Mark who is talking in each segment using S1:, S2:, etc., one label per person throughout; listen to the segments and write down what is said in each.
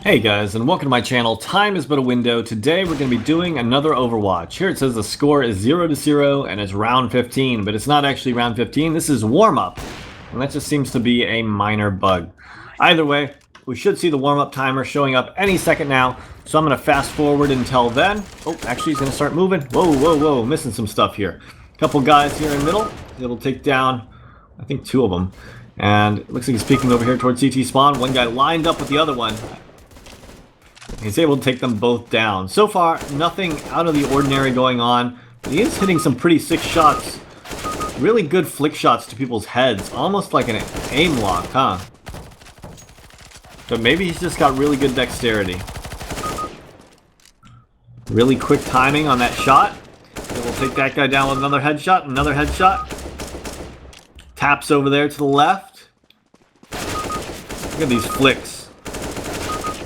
S1: Hey guys, and welcome to my channel. Time is but a window. Today we're going to be doing another Overwatch. Here it says the score is 0-0 and it's round 15, but it's not actually round 15. This is warm-up, and that just seems to be a minor bug. Either way, we should see the warm-up timer showing up any second now, so I'm going to fast forward until then. Oh, actually he's going to start moving. Whoa, missing some stuff here. A couple guys here in the middle. It'll take down, I think, two of them. And it looks like he's peeking over here towards CT spawn. One guy lined up with the other one. He's able to take them both down. So far, nothing out of the ordinary going on. But he is hitting some pretty sick shots. Really good flick shots to people's heads. Almost like an aim lock, huh? But maybe he's just got really good dexterity. Really quick timing on that shot. We'll take that guy down with another headshot. Another headshot. Taps over there to the left. Look at these flicks.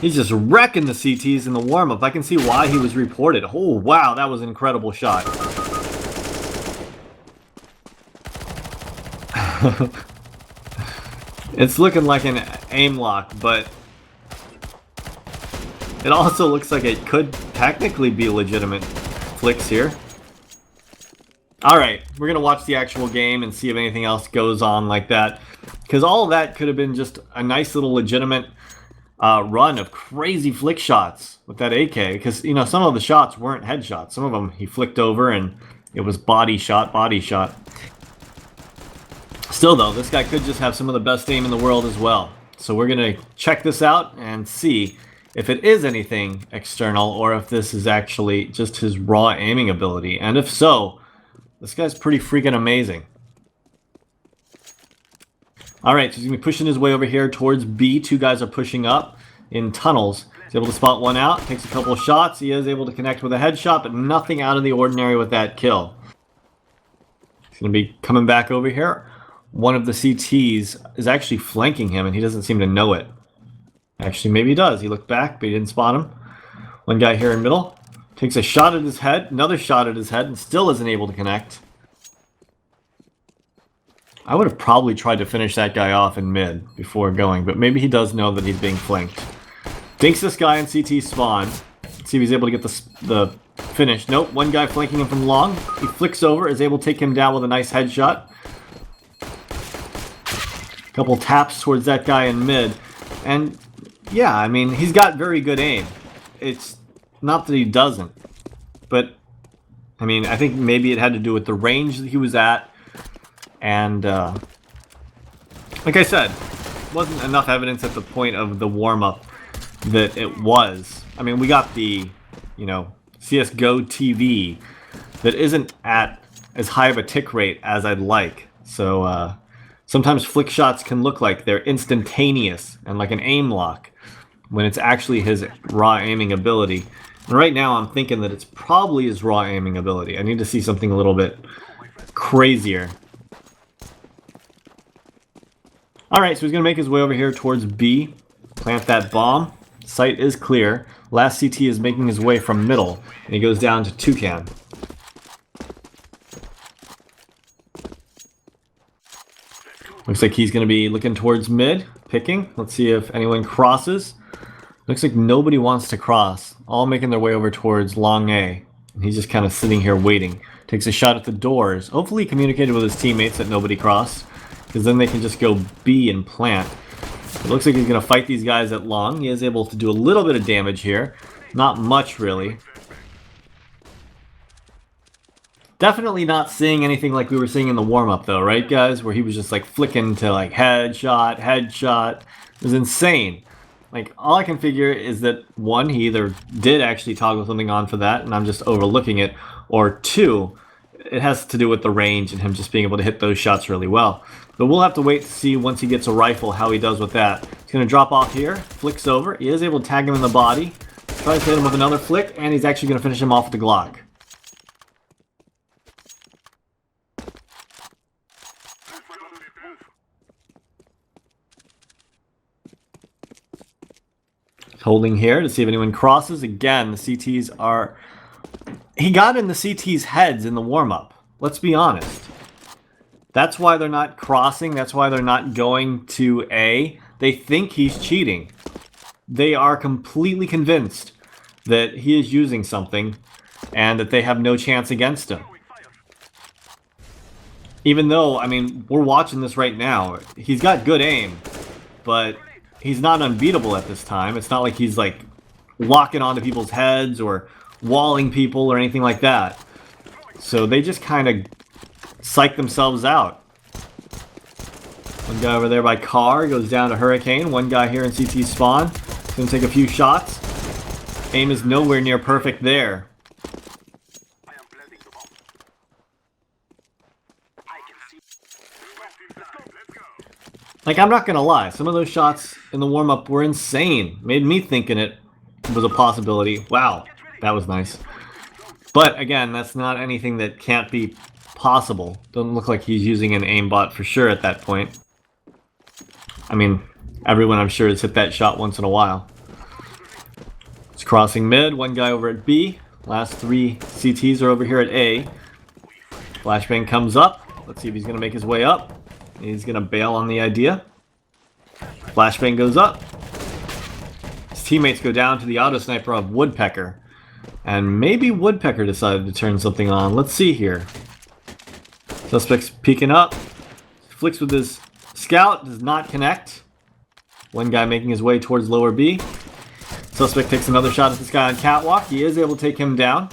S1: He's just wrecking the CTs in the warm-up. I can see why he was reported. Oh, wow, that was an incredible shot. It's looking like an aim lock, but it also looks like it could technically be legitimate flicks here. Alright, we're going to watch the actual game and see if anything else goes on like that. Because all of that could have been just a nice little legitimate run of crazy flick shots with that AK, because you know some of the shots weren't headshots. Some of them he flicked over and it was body shot. Still though, this guy could just have some of the best aim in the world as well. So we're gonna check this out and see if it is anything external or if this is actually just his raw aiming ability. And if so, this guy's pretty freaking amazing. Alright, so he's going to be pushing his way over here towards B. Two guys are pushing up in tunnels. He's able to spot one out, takes a couple of shots. He is able to connect with a headshot, but nothing out of the ordinary with that kill. He's going to be coming back over here. One of the CTs is actually flanking him, and he doesn't seem to know it. Actually, maybe he does. He looked back, but he didn't spot him. One guy here in middle. Takes a shot at his head, another shot at his head, and still isn't able to connect. I would have probably tried to finish that guy off in mid before going, but maybe he does know that he's being flanked. Dinks this guy in CT spawn. Let's see if he's able to get the finish. Nope, one guy flanking him from long. He flicks over, is able to take him down with a nice headshot. Couple taps towards that guy in mid. And yeah, I mean, he's got very good aim. It's not that he doesn't, but I mean, I think maybe it had to do with the range that he was at. And like I said, wasn't enough evidence at the point of the warm-up that it was. I mean, we got the, you know, CSGO TV that isn't at as high of a tick rate as I'd like. So sometimes flick shots can look like they're instantaneous and like an aim lock when it's actually his raw aiming ability. And right now I'm thinking that it's probably his raw aiming ability. I need to see something a little bit crazier. Alright, so he's going to make his way over here towards B. Plant that bomb. Site is clear. Last CT is making his way from middle. And he goes down to Toucan. Looks like he's going to be looking towards mid. Picking. Let's see if anyone crosses. Looks like nobody wants to cross. All making their way over towards long A. And he's just kind of sitting here waiting. Takes a shot at the doors. Hopefully he communicated with his teammates that nobody crossed. Because then they can just go B and plant. It looks like he's going to fight these guys at long. He is able to do a little bit of damage here. Not much, really. Definitely not seeing anything like we were seeing in the warm-up, though, right, guys? Where he was just, like, flicking to, like, headshot. It was insane. Like, all I can figure is that, one, he either did actually toggle something on for that, and I'm just overlooking it, or two, it has to do with the range and him just being able to hit those shots really well. But we'll have to wait to see once he gets a rifle how he does with that. He's going to drop off here, flicks over. He is able to tag him in the body. Tries to hit him with another flick, and he's actually going to finish him off with the Glock. Holding here to see if anyone crosses. Again, the CTs are... He got in the CT's heads in the warm-up. Let's be honest. That's why they're not crossing. That's why they're not going to A. They think he's cheating. they are completely convinced that he is using something and that they have no chance against him. Even though, I mean, we're watching this right now. He's got good aim, but he's not unbeatable at this time. It's not like he's like locking onto people's heads or walling people or anything like that. So they just kind of psych themselves out. One guy over there by car goes down to Hurricane. One guy here in CT spawn. He's going to take a few shots. Aim is nowhere near perfect there. Like, I'm not going to lie. Some of those shots in the warm-up were insane. Made me thinking it was a possibility. Wow, that was nice. But, again, that's not anything that can't be possible. Doesn't look like he's using an aimbot for sure at that point. I mean, everyone I'm sure has hit that shot once in a while. It's crossing mid. One guy over at B. Last 3 CTs are over here at A. Flashbang comes up. Let's see if he's going to make his way up. He's going to bail on the idea. Flashbang goes up. His teammates go down to the auto sniper of Woodpecker. And maybe Woodpecker decided to turn something on. Let's see here. Suspect's peeking up. Flicks with his scout. Does not connect. One guy making his way towards lower B. Suspect takes another shot at this guy on catwalk. He is able to take him down.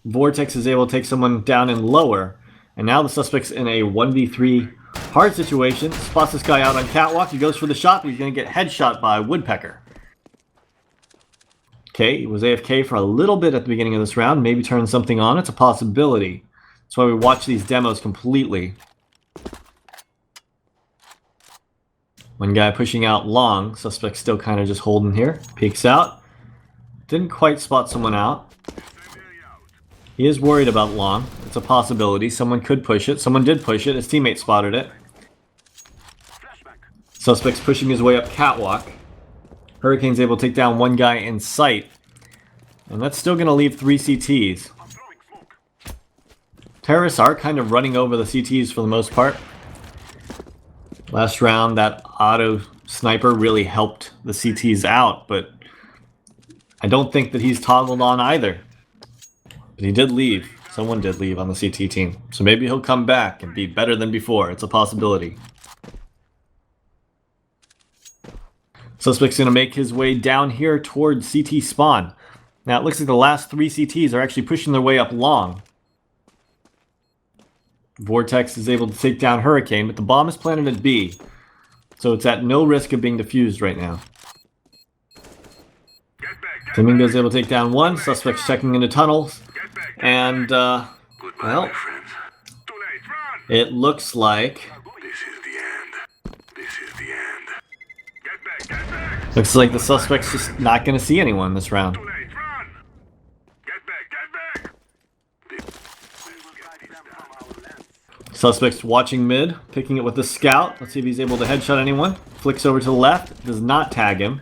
S1: Vortex is able to take someone down in lower. And now the suspect's in a 1v3 hard situation. Spots this guy out on catwalk. He goes for the shot, but he's going to get headshot by Woodpecker. Okay, he was AFK for a little bit at the beginning of this round. Maybe turn something on. It's a possibility. That's why we watch these demos completely. One guy pushing out long. Suspect still kind of just holding here. Peeks out. Didn't quite spot someone out. He is worried about long. It's a possibility. Someone could push it. Someone did push it. His teammate spotted it. Suspect's pushing his way up catwalk. Hurricane's able to take down one guy in sight. And that's still going to leave 3 CTs. Terrorists are kind of running over the CTs for the most part. Last round, that auto sniper really helped the CTs out, but I don't think that he's toggled on either. But he did leave. Someone did leave on the CT team. So maybe he'll come back and be better than before. It's a possibility. Suspect's going to make his way down here towards CT spawn. Now it looks like the last 3 CTs are actually pushing their way up long. Vortex is able to take down Hurricane, but the bomb is planted at B. So it's at no risk of being defused right now. Flamingo is able to take down one. Suspect's checking into tunnels. And, well, it looks like... Looks like the suspect's just not going to see anyone this round. Suspect's watching mid, picking it with the scout. Let's see if he's able to headshot anyone. Flicks over to the left, does not tag him.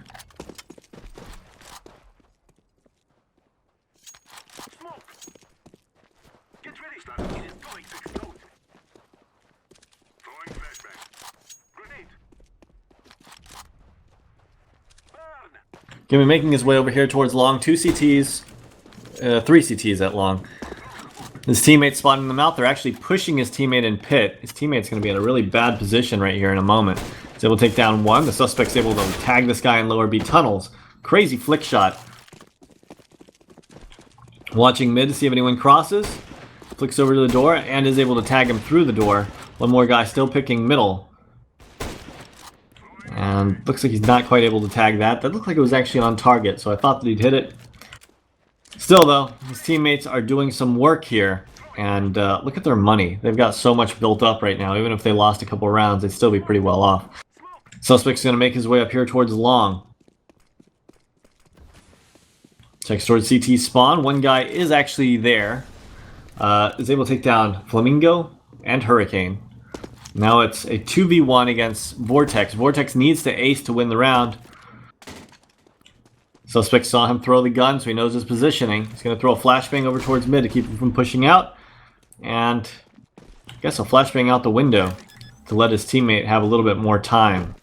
S1: Gonna be making his way over here towards long. 2 CTs, 3 CTs at long. His teammate's spotting them out. They're actually pushing his teammate in pit. His teammate's going to be in a really bad position right here in a moment. He's able to take down one. The suspect's able to tag this guy in lower B tunnels. Crazy flick shot. Watching mid to see if anyone crosses. Flicks over to the door and is able to tag him through the door. One more guy still picking middle. And looks like he's not quite able to tag that. That looked like it was actually on target, so I thought that he'd hit it. Still, though, his teammates are doing some work here. And look at their money. They've got so much built up right now. Even if they lost a couple rounds, they'd still be pretty well off. Suspect's going to make his way up here towards long. Checks towards CT spawn. One guy is actually there. Is able to take down Flamingo and Hurricane. Now it's a 2v1 against Vortex. Vortex needs to ace to win the round. Suspect saw him throw the gun, so he knows his positioning. He's going to throw a flashbang over towards mid to keep him from pushing out. And I guess a flashbang out the window to let his teammate have a little bit more time.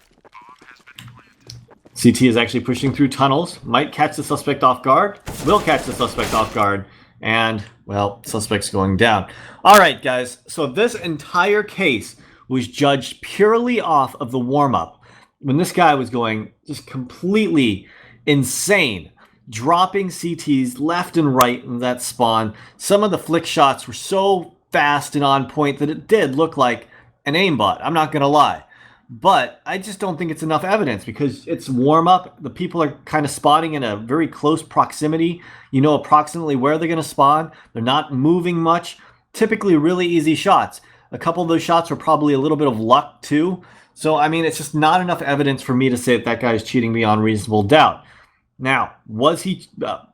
S1: CT is actually pushing through tunnels, might catch the suspect off guard, will catch the suspect off guard, and, well, suspect's going down. All right, guys, so this entire case was judged purely off of the warm-up, when this guy was going just completely insane, dropping CTs left and right in that spawn. Some of the flick shots were so fast and on point that it did look like an aimbot, I'm not going to lie. But I just don't think it's enough evidence because it's warm up. The people are kind of spawning in a very close proximity. You know approximately where they're going to spawn. They're not moving much. Typically really easy shots. A couple of those shots were probably a little bit of luck too. So, I mean, it's just not enough evidence for me to say that that guy is cheating beyond reasonable doubt. Now, was he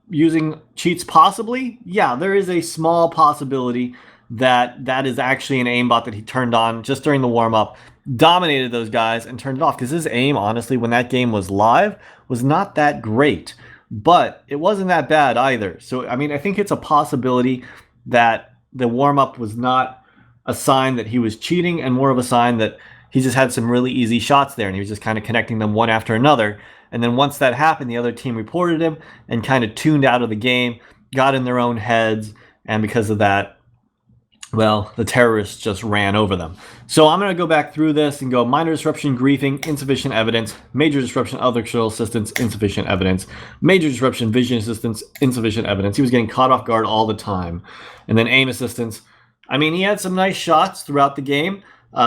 S1: using cheats possibly? Yeah, there is a small possibility that that is actually an aimbot that he turned on just during the warm-up, dominated those guys, and turned it off. Because his aim, honestly, when that game was live, was not that great. But it wasn't that bad either. So, I mean, I think it's a possibility that the warm-up was not a sign that he was cheating and more of a sign that he just had some really easy shots there and he was just kind of connecting them one after another. And then once that happened, the other team reported him and kind of tuned out of the game, got in their own heads, and because of that, well, the terrorists just ran over them. So I'm going to go back through this and go minor disruption, griefing, insufficient evidence, major disruption, other external assistance, insufficient evidence, major disruption, vision assistance, insufficient evidence. He was getting caught off guard all the time. And then aim assistance. I mean, he had some nice shots throughout the game,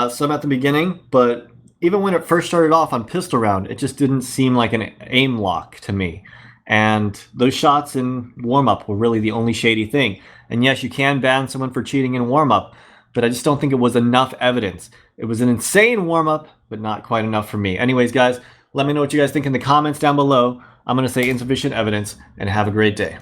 S1: some at the beginning, but even when it first started off on pistol round, it just didn't seem like an aim lock to me. And those shots in warm-up were really the only shady thing. And yes, you can ban someone for cheating in warm-up, but I just don't think it was enough evidence. It was an insane warm-up, but not quite enough for me. Anyways, guys, let me know what you guys think in the comments down below. I'm going to say insufficient evidence, and have a great day.